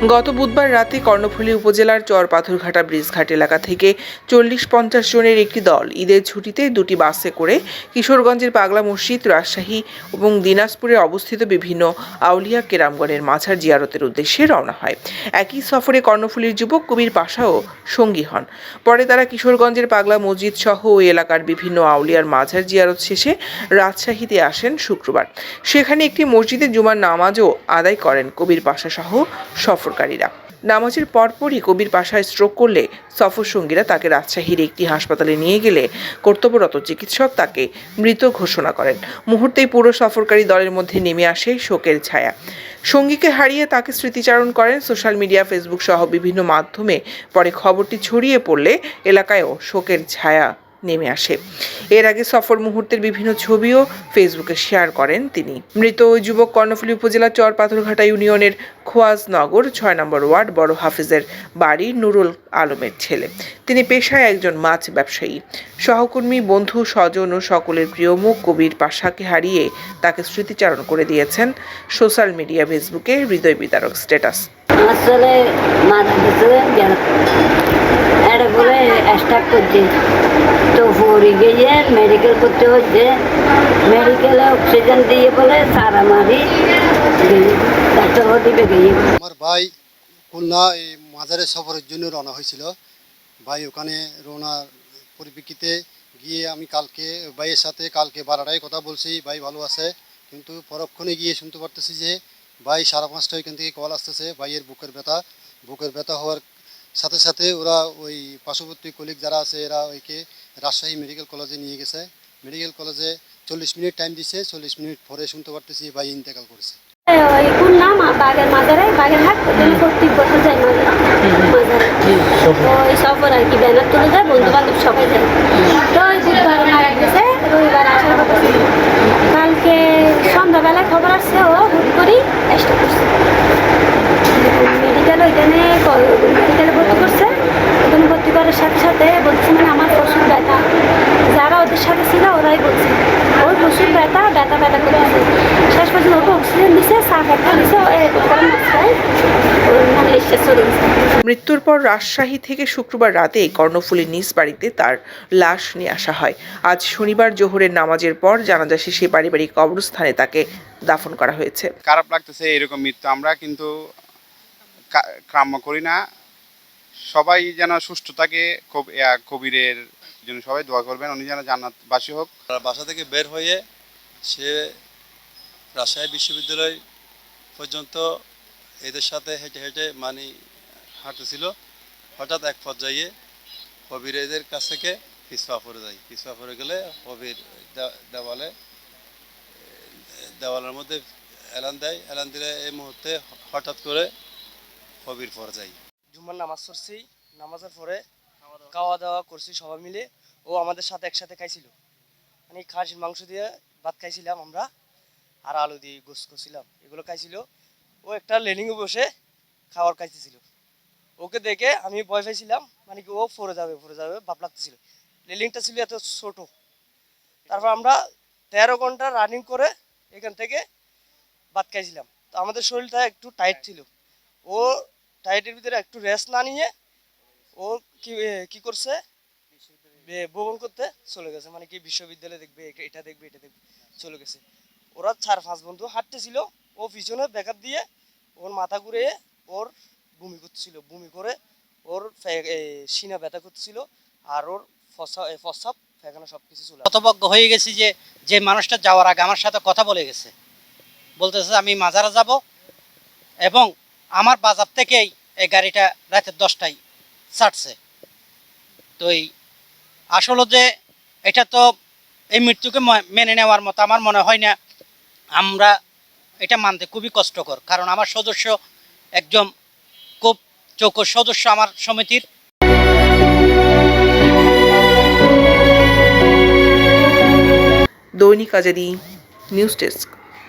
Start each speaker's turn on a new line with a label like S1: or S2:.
S1: গত বুধবার রাতে কর্ণফুলী উপজেলার চরপাথরঘাটা ব্রিজঘাট এলাকা থেকে 40-50 জনের একটি দল ঈদের ছুটিতে দুটি বাসে করে কিশোরগঞ্জের পাগলা মসজিদ, রাজশাহী এবং দিনাজপুরে অবস্থিত বিভিন্ন আউলিয়া কেরামগণের মাজার জিয়ারতের উদ্দেশ্যে রওনা হয়। একই সফরে কর্ণফুলীর যুবক কবির পাশাও সঙ্গী হন। পরে তারা কিশোরগঞ্জের পাগলা মসজিদ সহ ওই এলাকার বিভিন্ন আউলিয়ার মাজার জিয়ারত শেষে রাজশাহীতে আসেন শুক্রবার। সেখানে একটি মসজিদে জুমার নামাজও আদায় করেন কবির পাশা সহ সফরকারীরা। নামাজের পরপরই কবির পাশায় স্ট্রোক করলে সফর সঙ্গীরা তাকে রাজশাহীর একটি হাসপাতালে নিয়ে গেলে কর্তব্যরত চিকিৎসক তাকে মৃত ঘোষণা করেন। মুহূর্তেই পুরো সফরকারী দলের মধ্যে নেমে আসে শোকের ছায়া। সঙ্গীকে হারিয়ে তাকে স্মৃতিচারণ করেন সোশ্যাল মিডিয়া, ফেসবুক সহ বিভিন্ন মাধ্যমে। পরে খবরটি ছড়িয়ে পড়লে এলাকায়ও শোকের ছায়া নেমে আসে। এর আগে সফর মুহূর্তের বিভিন্ন ছবিও ফেসবুকে শেয়ার করেন তিনি। মৃত ওই যুবক কর্ণফুলী উপজেলার চরপাথরঘাটা ইউনিয়নের খোয়াজনগর 6 নম্বর ওয়ার্ড বড় হাফিজের বাড়ি নুরুল আলমের ছেলে। তিনি পেশায় একজন মাছ ব্যবসায়ী। সহকর্মী, বন্ধু, স্বজন ও সকলের প্রিয় মুখ কবির পাশাকে হারিয়ে তাকে স্মৃতিচারণ করে দিয়েছেন সোশ্যাল মিডিয়া, ফেসবুকে হৃদয় বিদারক স্ট্যাটাস।
S2: আসলে মারা গেছে এটা বলে স্টার্ট করছে তো পরে গিয়ে মেডিকেল করতে হচ্ছে। মেডিকেলে অক্সিজেন দিয়ে বলে সারা মারি ডাক্তার দিবে গিয়ে।
S3: আমার ভাই খুলনা এই মাজারে সফরের জন্য রওনা হয়েছিল। ভাই ওখানে রওনার পরিপ্রেক্ষিতে গিয়ে আমি ভাইয়ের সাথে কালকে বারাটায় কথা বলছি। ভাই ভালো আছে, কিন্তু পরক্ষণে গিয়ে শুনতে পারতেছি যে ভাই 5:30 এখান থেকে কল আসতেছে ভাইয়ের বুকের ব্যথা হওয়ার সাথে সাথে ওরা ওই পার্শ্ববর্তী কলিগ যারা আছে এরা ওইকে রাজশাহী মেডিকেল কলেজে নিয়ে গেছে। মেডিকেল কলেজে 40 মিনিট টাইম দিছে। 40 মিনিট পরে শুনতে পারতেছি ভাই ইন্তেকাল করেছে।
S2: বাগের মাজারে বাগের হাট প্রত্যেক বছর যাই মাজারে ওই সফর আর কি ব্যানার তুলে যায়, বন্ধু বান্ধব সবাই যায়। তো ওই বুধবার মারা গেছে, রবিবার আসার কথা ছিল। কালকে সন্ধ্যাবেলায় খবর আসছে ও হুট করেই স্ট্রোক করছে। মেডিকেলে ভর্তি করছে। ওখানে ভর্তি করার সাথে সাথে বলছে মানে আমার প্রচুর ব্যথা। যারা ওদের সাথে ছিল ওরাই বলছে ওর প্রচুর ব্যথা করতেছে। শেষ পর্যন্ত ওকে অক্সিজেন দিছে, সাপ একটা দিছে,
S1: মৃত্যুর পর রাজশাহী থেকে শুক্রবার রাতে কর্ণফুলীর নিজ বাড়িতে তার লাশ নিয়ে আসা হয়। আজ শনিবার জোহরের নামাজের পর জানাজা শেষে পারিবারিক কবরস্থানে তাকে দাফন করা হয়েছে।
S4: খারাপ লাগতেছে এরকম মৃত্যু আমরা কিন্তু কাম্য করি না। সবাই যেন সুস্থ থাকে, কবিরের জন্য সবাই দোয়া করবেন, উনি যেন জান্নাতবাসী হোক।
S5: বাসা থেকে বের হয়ে সে রাজশাহী বিশ্ববিদ্যালয় পর্যন্ত এদের সাথে হেঁটে হেঁটে হাঁটতেছিল। হঠাৎ এক পর্যায়ে কবির এদের কাছ থেকে পিছপা পড়ে যায়। পিছপা পড়ে গেলে কবির দেওয়ালের মধ্যে এলান দেয়। এলান দিলে এই মুহূর্তে হঠাৎ করে কবির পড়ে যায়।
S6: জুম্মার নামাজ পড়ছি, নামাজের পরে খাওয়া দাওয়া করছি সবাই মিলে। ও আমাদের সাথে একসাথে খাইছিল, মানে খাসির মাংস দিয়ে ভাত খাইছিলাম আমরা, আর আলু দিয়ে গোস করছিলাম, এগুলো খাইছিল। ও একটা লেনিংয়ে বসে খাবার খাইতেছিল। ওকে দেখে আমি ভয় পাইছিলাম, মানে কি ও পড়ে যাবে ভাব লাগতেছিল। রেলিংটা ছিল এত ছোট। তারপর আমরা 13 ঘন্টা রানিং করে এখান থেকে ভাত খাইছিলাম। তো আমাদের শরীরটা একটু টাইট ছিল। ও টাইটের ভিতরে একটু রেস্ট না নিয়ে ও কি করছে, ভ্রমণ করতে চলে গেছে, মানে কি বিশ্ববিদ্যালয়ে দেখবে, এটা দেখবে চলে গেছে। ওরা 4-5 বন্ধু হাঁটতেছিল, ও পিছনে ব্যাকআপ দিয়ে ওর মাথা ঘুরে ওর বমি করতেছিল। বমি করে ওর সিনা ব্যথা করতেছিল, আর ওর ফসাব ফেকানো সব কিছু চলে।
S7: হতভম্ব হয়ে গেছি যে মানুষটা যাওয়ার আগে আমার সাথে কথা বলে গেছে, বলতেছে আমি মাজারে যাব এবং আমার বাজার থেকেই এই গাড়িটা রাতের 10টায় ছাড়ছে। তো আসলে যে এটা তো এই মৃত্যুকে মেনে নেওয়ার মতো আমার মনে হয় না। আমরা এটা মানতে খুবই কষ্টকর, কারণ আমার সদস্য একজন খুব চৌকস সদস্য আমার সমিতির।
S1: দৈনিক আজাদী নিউজ ডেস্ক।